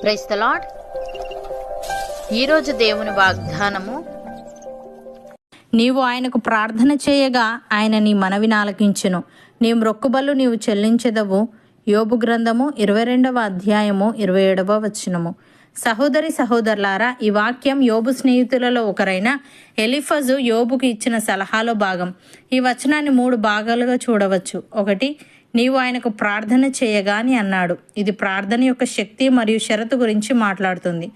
Praise the lord. ఈరోజు దేవుని వాగ్దానము, నీవు ఆయనకు ప్రార్థన చేయగా ఆయన నీ మనవిని ఆలకించును. నీ మ్రొక్కుబళ్ళు నీవు చెల్లించెదవు. యోబు గ్రంథము 22వ అధ్యాయము 27వ వచనము. సహోదరి సహోదరులారా, ఈ వాక్యం యోబు స్నేహితులలో ఒకరైన ఎలిఫజు యోబుకు ఇచ్చిన సలహాలో భాగం. ఈ వచనాన్ని 3 భాగాలుగా చూడవచ్చు. 1, నీవు ఆయనకు ప్రార్థన చేయగా అని అన్నాడు. ఇది ప్రార్థన యొక్క శక్తి మరియు షరతు గురించి మాట్లాడుతుంది.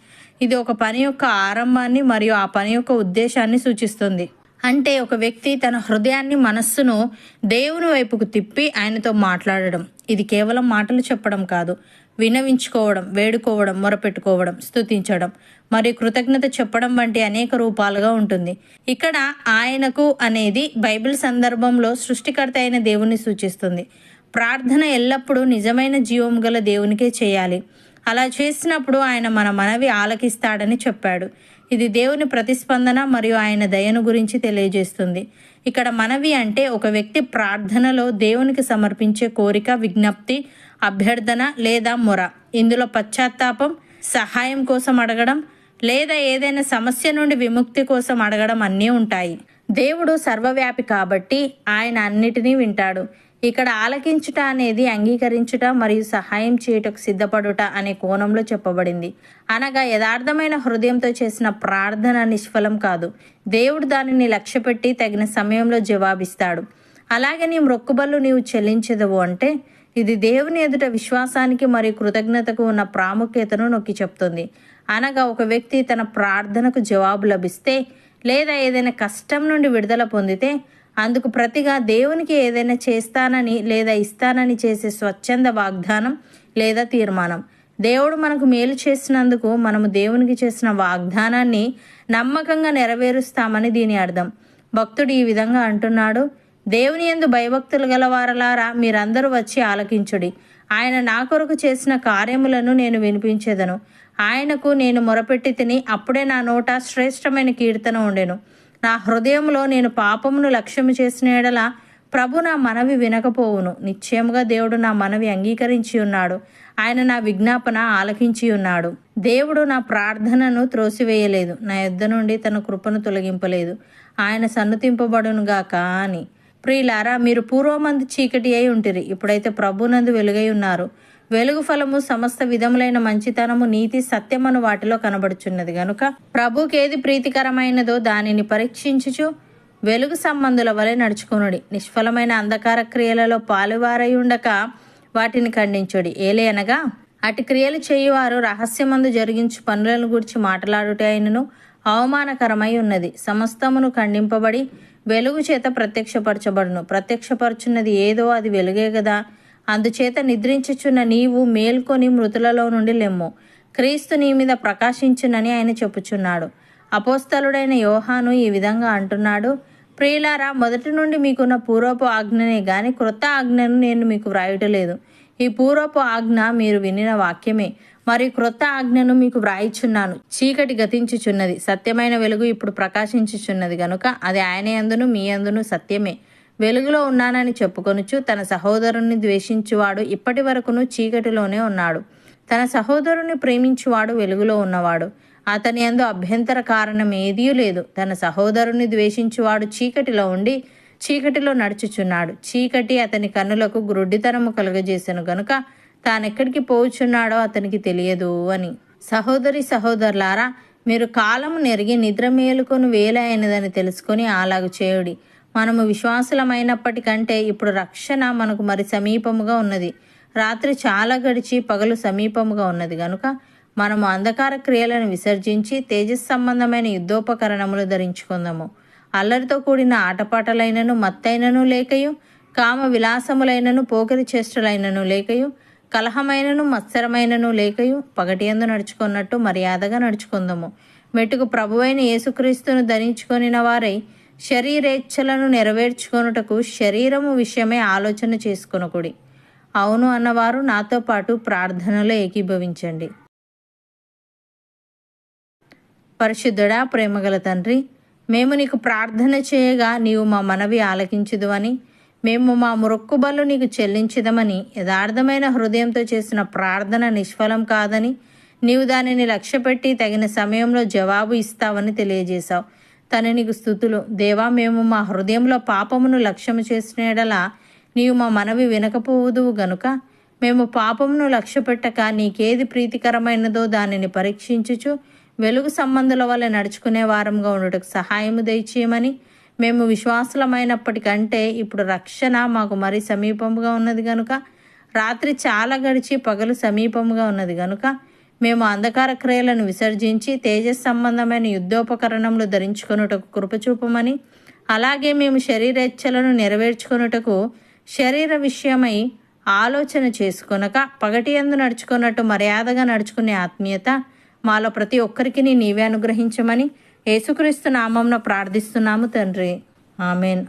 ఇది ఒక పని యొక్క ఆరంభాన్ని మరియు ఆ పని యొక్క ఉద్దేశాన్ని సూచిస్తుంది. అంటే ఒక వ్యక్తి తన హృదయాన్ని, మనస్సును దేవుని వైపుకు తిప్పి ఆయనతో మాట్లాడడం. ఇది కేవలం మాటలు చెప్పడం కాదు, వినవించుకోవడం, వేడుకోవడం, మొరపెట్టుకోవడం, స్తుతించడం మరియు కృతజ్ఞత చెప్పడం వంటి అనేక రూపాలుగా ఉంటుంది. ఇక్కడ ఆయనకు అనేది బైబిల్ సందర్భంలో సృష్టికర్త అయిన దేవుని సూచిస్తుంది. ప్రార్థన ఎల్లప్పుడూ నిజమైన జీవం గల దేవునికే చేయాలి. అలా చేసినప్పుడు ఆయన మన మనవి ఆలకిస్తాడని చెప్పాడు. ఇది దేవుని ప్రతిస్పందన మరియు ఆయన దయను గురించి తెలియజేస్తుంది. ఇక్కడ మనవి అంటే ఒక వ్యక్తి ప్రార్థనలో దేవునికి సమర్పించే కోరిక, విజ్ఞప్తి, అభ్యర్థన లేదా మొర. ఇందులో పశ్చాత్తాపం, సహాయం కోసం అడగడం లేదా ఏదైనా సమస్య నుండి విముక్తి కోసం అడగడం అన్నీ ఉంటాయి. దేవుడు సర్వవ్యాపి కాబట్టి ఆయన అన్నిటినీ వింటాడు. ఇక్కడ ఆలకించుట అనేది అంగీకరించుట మరియు సహాయం చేయుటకు సిద్ధపడుట అనే కోణంలో చెప్పబడింది. అనగా యథార్థమైన హృదయంతో చేసిన ప్రార్థన నిష్ఫలం కాదు. దేవుడు దానిని లక్ష్యపెట్టి తగిన సమయంలో జవాబిస్తాడు. అలాగే నీ మ్రొక్కుబళ్ళు నీవు చెల్లించెదవు అంటే ఇది దేవుని ఎదుట విశ్వాసానికి మరియు కృతజ్ఞతకు ఉన్న ప్రాముఖ్యతను నొక్కి చెప్తుంది. అనగా ఒక వ్యక్తి తన ప్రార్థనకు జవాబు లభిస్తే లేదా ఏదైనా కష్టం నుండి విడుదల పొందితే అందుకు ప్రతిగా దేవునికి ఏదైనా చేస్తానని లేదా ఇస్తానని చేసే స్వచ్ఛంద వాగ్దానం లేదా తీర్మానం. దేవుడు మనకు మేలు చేసినందుకు మనము దేవునికి చేసిన వాగ్దానాన్ని నమ్మకంగా నెరవేరుస్తామని దీని అర్థం. భక్తుడు ఈ విధంగా అంటున్నాడు, దేవుని యందు భయభక్తులు గలవారలారా, మీరందరూ వచ్చి ఆలకించుడి. ఆయన నా కొరకు చేసిన కార్యములను నేను వినిపించెదను. ఆయనకు నేను మొరపెట్టి తిని అప్పుడే నా నోట శ్రేష్టమైన కీర్తన ఉండెను. నా హృదయంలో నేను పాపమును లక్ష్యము చేసిన ఎడల ప్రభు నా మనవి వినకపోవును. నిశ్చయముగా దేవుడు నా మనవి అంగీకరించి ఉన్నాడు. ఆయన నా విజ్ఞాపన ఆలకించి ఉన్నాడు. దేవుడు నా ప్రార్థనను త్రోసివేయలేదు, నా యొద్ద నుండి తన కృపను తొలగింపలేదు. ఆయన సన్నుతింపబడునుగాక అని. ప్రియులారా, మీరు పూర్వమందు చీకటి అయి ఉంటిరి, ఇప్పుడైతే ప్రభునందు వెలుగై ఉన్నారు. వెలుగు ఫలము సమస్త విధములైన మంచితనము, నీతి, సత్యమను వాటిలో కనబడుచున్నది గనుక ప్రభుకేది ప్రీతికరమైనదో దానిని పరీక్షించుచు వెలుగు సంబంధుల వలె నడుచుకొనుడి. నిష్ఫలమైన అంధకార క్రియలలో పాలువారై ఉండక వాటిని ఖండించుడి. ఏలయనగా అటు క్రియలు చేయువారు రహస్యమందు జరిగించు పనులను గురించి మాట్లాడుట అయినను అవమానకరమై ఉన్నది. సమస్తమును ఖండింపబడి వెలుగు చేత ప్రత్యక్షపరచబడును. ప్రత్యక్షపరచున్నది ఏదో అది వెలుగే గదా. అందుచేత నిద్రించుచున్న నీవు మేల్కొని మృతులలో నుండి లెమ్ము, క్రీస్తు నీ మీద ప్రకాశించునని ఆయన చెప్పుచున్నాడు. అపోస్తలుడైన యోహాను ఈ విధంగా అంటున్నాడు, ప్రియులారా, మొదటి నుండి మీకున్న పూర్వపు ఆజ్ఞనే గాని క్రొత్త ఆజ్ఞను నేను మీకు వ్రాయుటలేదు. ఈ పూర్వపు ఆజ్ఞ మీరు వినిన వాక్యమే, మరియు క్రొత్త ఆజ్ఞను మీకు వ్రాయిచున్నాను. చీకటి గతించుచున్నది, సత్యమైన వెలుగు ఇప్పుడు ప్రకాశించుచున్నది గనుక అది ఆయన యందును మీ యందును సత్యమే. వెలుగులో ఉన్నానని చెప్పుకొనుచు తన సహోదరుని ద్వేషించువాడు ఇప్పటి వరకును చీకటిలోనే ఉన్నాడు. తన సహోదరుని ప్రేమించువాడు వెలుగులో ఉన్నవాడు, అతని యందు అభ్యంతర కారణం ఏదీ లేదు. తన సహోదరుని ద్వేషించువాడు చీకటిలో ఉండి చీకటిలో నడుచుచున్నాడు. చీకటి అతని కన్నులకు గ్రుడ్డితనము కలుగజేసెను గనుక తానెక్కడికి పోవుచున్నాడో అతనికి తెలియదు అని. సహోదరి సహోదరులారా, మీరు కాలము నెరిగి నిద్ర మేలుకొని వేల అయినదని తెలుసుకొని అలాగు చేయుడి. మనము విశ్వాసులమైనప్పటికంటే ఇప్పుడు రక్షణ మనకు మరి సమీపముగా ఉన్నది. రాత్రి చాలా గడిచి పగలు సమీపముగా ఉన్నది గనుక మనము అంధకార క్రియలను విసర్జించి తేజస్ సంబంధమైన యుద్ధోపకరణములు ధరించుకుందాము. అల్లరితో కూడిన ఆటపాటలైనను, మత్తైనను లేకయు, కామ విలాసములైనను, పోకరి చేష్టలైనను లేకయు, కలహమైనను, మత్సరమైనను లేకయు, పగటియందు నడుచుకున్నట్టు మర్యాదగా నడుచుకుందాము. మెట్టుకు ప్రభువైన యేసుక్రీస్తును ధరించుకొనిన వారై శరీరేచ్ఛలను నెరవేర్చుకొనుటకు శరీరము విషయమే ఆలోచన చేసుకొనకుడి. అవును అన్నవారు నాతో పాటు ప్రార్థనలో ఏకీభవించండి. పరిశుద్ధుడా, ప్రేమగల తండ్రి, మేము నీకు ప్రార్థన చేయగా నీవు మా మనవి ఆలకించుదువని, మేము మా మొక్కుబళ్ళు నీకు చెల్లించుదమని, యథార్థమైన హృదయంతో చేసిన ప్రార్థన నిష్ఫలం కాదని, నీవు దానిని లక్ష్యపెట్టి తగిన సమయంలో జవాబు ఇస్తావని తెలియజేశావు. నీకు స్తుతులు. దేవా, మేము మా హృదయంలో పాపమును లక్ష్యము చేసిన యెడల నీవు మా మనవి వినకపోవుదువు గనుక మేము పాపమును లక్ష్యపెట్టక నీకేది ప్రీతికరమైనదో దానిని పరీక్షించుచు వెలుగు సంబంధుల వల్ల నడుచుకునే వారంగా ఉండుటకు సహాయము దయచేయమని, మేము విశ్వాసులమైనప్పటికంటే ఇప్పుడు రక్షణ మాకు మరీ సమీపముగా ఉన్నది గనుక, రాత్రి చాలా గడిచి పగలు సమీపముగా ఉన్నది గనుక మేము అంధకార క్రియలను విసర్జించి తేజస్ సంబంధమైన యుద్ధోపకరణములు ధరించుకొనుటకు కృపచూపమని, అలాగే మేము శరీరేచ్ఛలను నెరవేర్చుకొనుటకు శరీర విషయమై ఆలోచన చేసుకొనక పగటి యందు నడుచుకున్నట్టు మర్యాదగా నడుచుకునే ఆత్మీయత మాలో ప్రతి ఒక్కరికి నీవే అనుగ్రహించమని యేసుక్రీస్తు నామమున ప్రార్థిస్తున్నాము తండ్రి. ఆమెన్.